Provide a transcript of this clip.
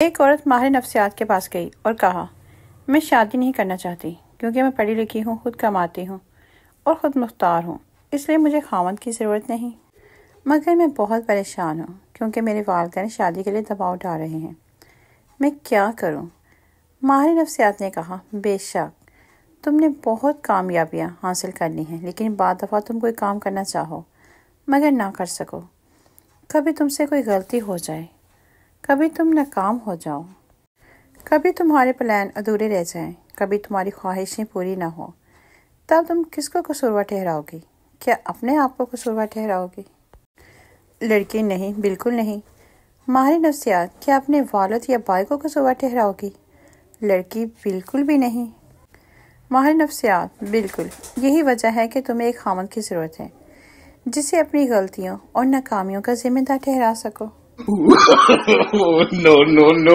ایک عورت ماہر نفسیات کے پاس گئی اور کہا، میں شادی نہیں کرنا چاہتی کیونکہ میں پڑھی لکھی ہوں، خود کماتی ہوں اور خود مختار ہوں، اس لیے مجھے خاوند کی ضرورت نہیں، مگر میں بہت پریشان ہوں کیونکہ میرے والدین شادی کے لیے دباؤ ڈال رہے ہیں، میں کیا کروں؟ ماہر نفسیات نے کہا، بے شک تم نے بہت کامیابیاں حاصل کرنی ہیں، لیکن بعض دفعہ تم کوئی کام کرنا چاہو مگر نہ کر سکو، کبھی تم سے کوئی غلطی ہو جائے، کبھی تم ناکام ہو جاؤ، کبھی تمہارے پلان ادھورے رہ جائیں، کبھی تمہاری خواہشیں پوری نہ ہو، تب تم کس کو قصوروار ٹھہراؤ گی؟ کیا اپنے آپ کو قصوروار ٹھہراؤ گی؟ لڑکی، نہیں، بالکل نہیں۔ ماہر نفسیات، کیا اپنے والد یا بھائی کو قصوروار ٹھہراؤ گی؟ لڑکی، بالکل بھی نہیں۔ ماہر نفسیات، بالکل، یہی وجہ ہے کہ تمہیں ایک خاوند کی ضرورت ہے جسے اپنی غلطیوں اور ناکامیوں کا ذمہ دار ٹھہرا سکو۔ No, no, no.